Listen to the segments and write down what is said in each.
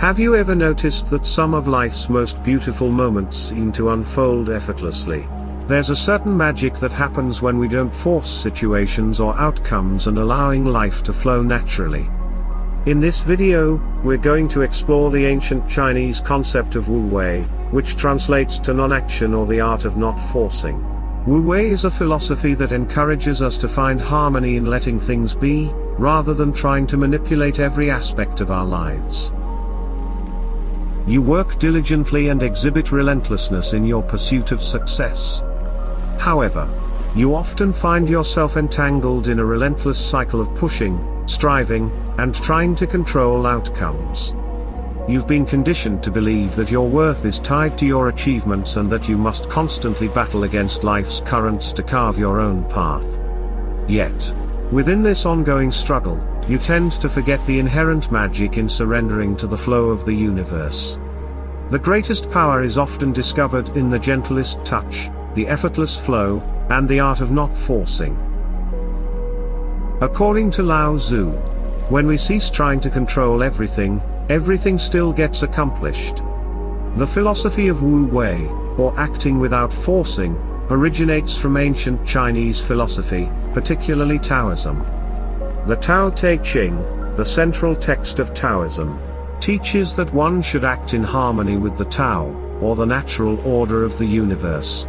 Have you ever noticed that some of life's most beautiful moments seem to unfold effortlessly? There's a certain magic that happens when we don't force situations or outcomes and allowing life to flow naturally. In this video, we're going to explore the ancient Chinese concept of Wu Wei, which translates to non-action or the art of not forcing. Wu Wei is a philosophy that encourages us to find harmony in letting things be, rather than trying to manipulate every aspect of our lives. You work diligently and exhibit relentlessness in your pursuit of success. However, you often find yourself entangled in a relentless cycle of pushing, striving, and trying to control outcomes. You've been conditioned to believe that your worth is tied to your achievements and that you must constantly battle against life's currents to carve your own path. Yet, within this ongoing struggle, you tend to forget the inherent magic in surrendering to the flow of the universe. The greatest power is often discovered in the gentlest touch, the effortless flow, and the art of not forcing. According to Lao Tzu, when we cease trying to control everything, everything still gets accomplished. The philosophy of Wu Wei, or acting without forcing, originates from ancient Chinese philosophy, particularly Taoism. The Tao Te Ching, the central text of Taoism, teaches that one should act in harmony with the Tao, or the natural order of the universe.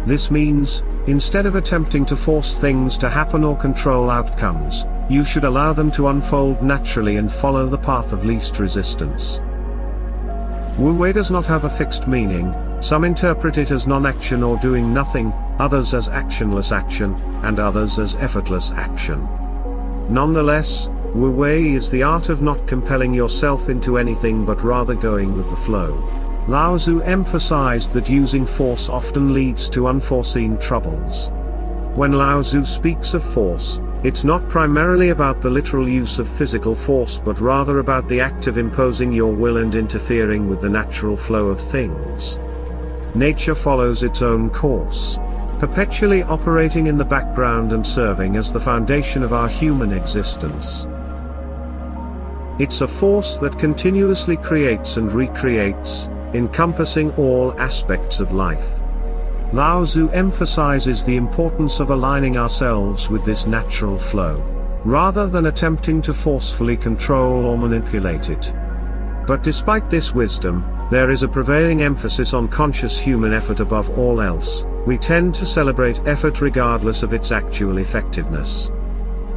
This means, instead of attempting to force things to happen or control outcomes, you should allow them to unfold naturally and follow the path of least resistance. Wu Wei does not have a fixed meaning. Some interpret it as non-action or doing nothing, others as actionless action, and others as effortless action. Nonetheless, Wu Wei is the art of not compelling yourself into anything but rather going with the flow. Lao Tzu emphasized that using force often leads to unforeseen troubles. When Lao Tzu speaks of force, it's not primarily about the literal use of physical force but rather about the act of imposing your will and interfering with the natural flow of things. Nature follows its own course, perpetually operating in the background and serving as the foundation of our human existence. It's a force that continuously creates and recreates, encompassing all aspects of life. Lao Tzu emphasizes the importance of aligning ourselves with this natural flow, rather than attempting to forcefully control or manipulate it. But despite this wisdom, there is a prevailing emphasis on conscious human effort above all else. We tend to celebrate effort regardless of its actual effectiveness.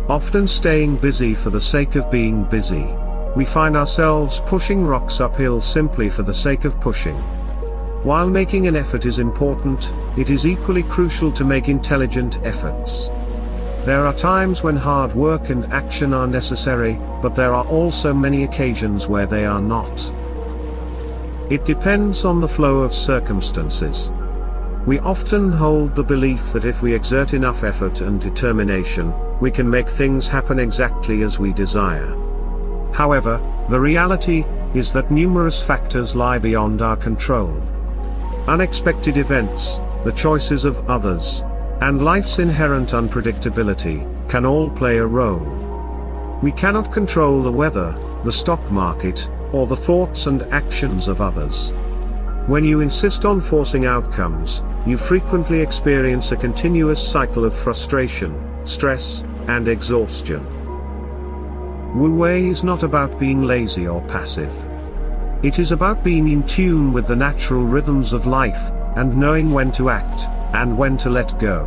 Often staying busy for the sake of being busy, we find ourselves pushing rocks uphill simply for the sake of pushing. While making an effort is important, it is equally crucial to make intelligent efforts. There are times when hard work and action are necessary, but there are also many occasions where they are not. It depends on the flow of circumstances. We often hold the belief that if we exert enough effort and determination, we can make things happen exactly as we desire. However, the reality is that numerous factors lie beyond our control. Unexpected events, the choices of others, and life's inherent unpredictability, can all play a role. We cannot control the weather, the stock market, or the thoughts and actions of others. When you insist on forcing outcomes, you frequently experience a continuous cycle of frustration, stress, and exhaustion. Wu Wei is not about being lazy or passive. It is about being in tune with the natural rhythms of life, and knowing when to act, and when to let go.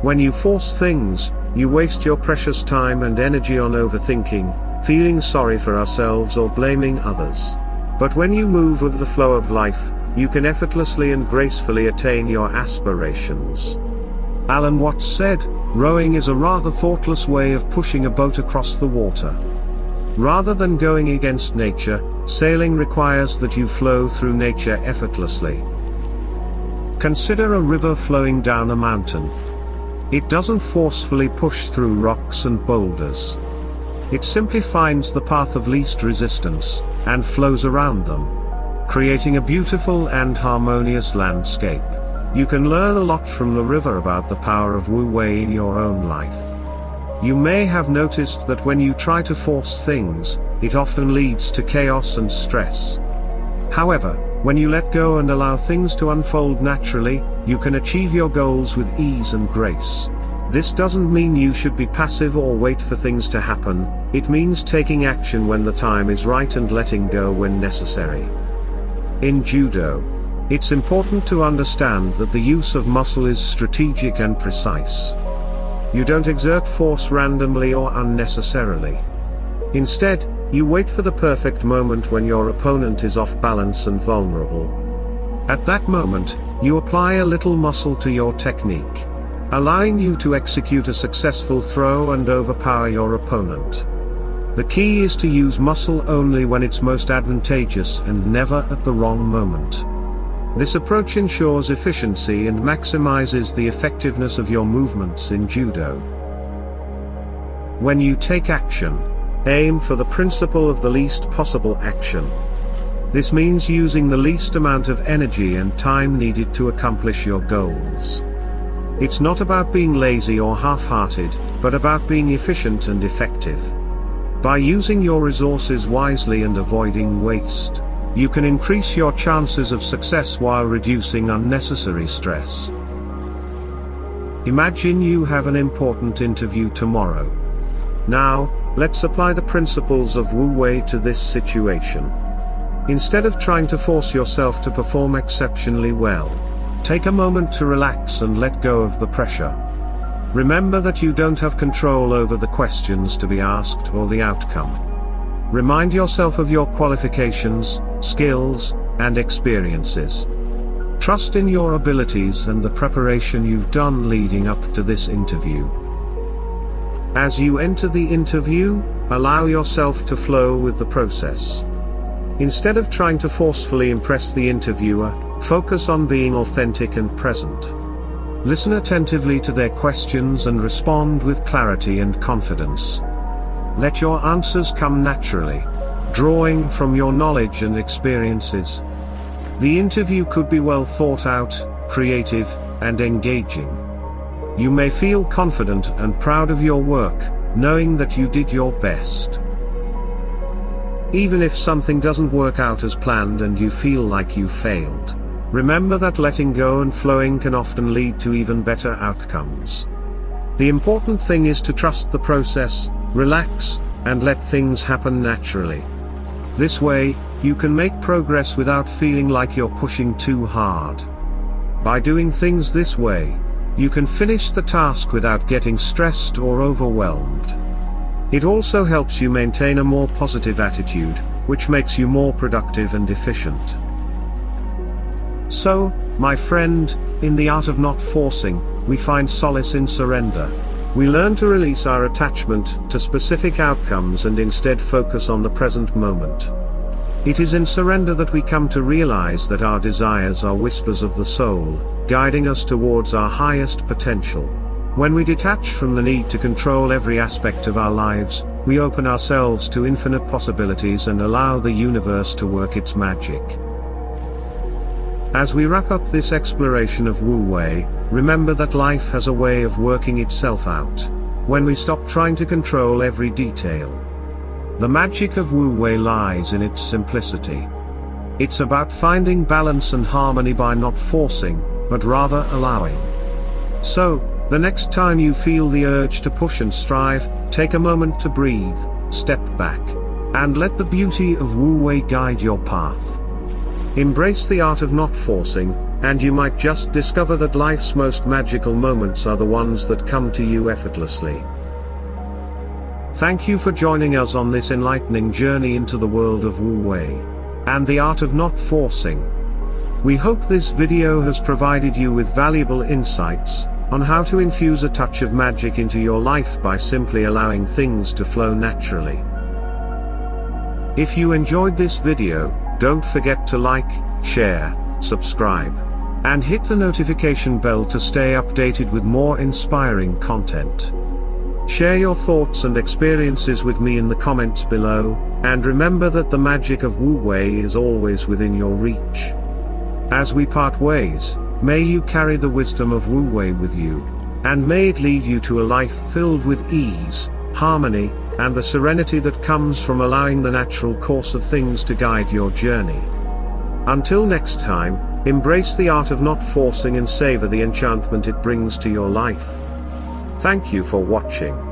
When you force things, you waste your precious time and energy on overthinking, feeling sorry for ourselves or blaming others. But when you move with the flow of life, you can effortlessly and gracefully attain your aspirations. Alan Watts said, "Rowing is a rather thoughtless way of pushing a boat across the water. Rather than going against nature, sailing requires that you flow through nature effortlessly." Consider a river flowing down a mountain. It doesn't forcefully push through rocks and boulders. It simply finds the path of least resistance, and flows around them, creating a beautiful and harmonious landscape. You can learn a lot from the river about the power of Wu Wei in your own life. You may have noticed that when you try to force things, it often leads to chaos and stress. However, when you let go and allow things to unfold naturally, you can achieve your goals with ease and grace. This doesn't mean you should be passive or wait for things to happen, it means taking action when the time is right and letting go when necessary. In Judo, it's important to understand that the use of muscle is strategic and precise. You don't exert force randomly or unnecessarily. Instead, you wait for the perfect moment when your opponent is off balance and vulnerable. At that moment, you apply a little muscle to your technique, allowing you to execute a successful throw and overpower your opponent. The key is to use muscle only when it's most advantageous and never at the wrong moment. This approach ensures efficiency and maximizes the effectiveness of your movements in Judo. When you take action, aim for the principle of the least possible action. This means using the least amount of energy and time needed to accomplish your goals. It's not about being lazy or half-hearted, but about being efficient and effective. By using your resources wisely and avoiding waste, you can increase your chances of success while reducing unnecessary stress. Imagine you have an important interview tomorrow. Now, let's apply the principles of Wu Wei to this situation. Instead of trying to force yourself to perform exceptionally well, take a moment to relax and let go of the pressure. Remember that you don't have control over the questions to be asked or the outcome. Remind yourself of your qualifications, skills, and experiences. Trust in your abilities and the preparation you've done leading up to this interview. As you enter the interview, allow yourself to flow with the process. Instead of trying to forcefully impress the interviewer, focus on being authentic and present. Listen attentively to their questions and respond with clarity and confidence. Let your answers come naturally, drawing from your knowledge and experiences. The interview could be well thought out, creative, and engaging. You may feel confident and proud of your work, knowing that you did your best. Even if something doesn't work out as planned and you feel like you failed, remember that letting go and flowing can often lead to even better outcomes. The important thing is to trust the process, relax, and let things happen naturally. This way, you can make progress without feeling like you're pushing too hard. By doing things this way, you can finish the task without getting stressed or overwhelmed. It also helps you maintain a more positive attitude, which makes you more productive and efficient. So, my friend, in the art of not forcing, we find solace in surrender. We learn to release our attachment to specific outcomes and instead focus on the present moment. It is in surrender that we come to realize that our desires are whispers of the soul, guiding us towards our highest potential. When we detach from the need to control every aspect of our lives, we open ourselves to infinite possibilities and allow the universe to work its magic. As we wrap up this exploration of Wu Wei, remember that life has a way of working itself out. When we stop trying to control every detail. The magic of Wu Wei lies in its simplicity. It's about finding balance and harmony by not forcing, but rather allowing. So, the next time you feel the urge to push and strive, take a moment to breathe, step back, and let the beauty of Wu Wei guide your path. Embrace the art of not forcing, and you might just discover that life's most magical moments are the ones that come to you effortlessly. Thank you for joining us on this enlightening journey into the world of Wu Wei, and the art of not forcing. We hope this video has provided you with valuable insights on how to infuse a touch of magic into your life by simply allowing things to flow naturally. If you enjoyed this video, don't forget to like, share, subscribe, and hit the notification bell to stay updated with more inspiring content. Share your thoughts and experiences with me in the comments below, and remember that the magic of Wu Wei is always within your reach. As we part ways, may you carry the wisdom of Wu Wei with you, and may it lead you to a life filled with ease, harmony, and the serenity that comes from allowing the natural course of things to guide your journey. Until next time, embrace the art of not forcing and savor the enchantment it brings to your life. Thank you for watching.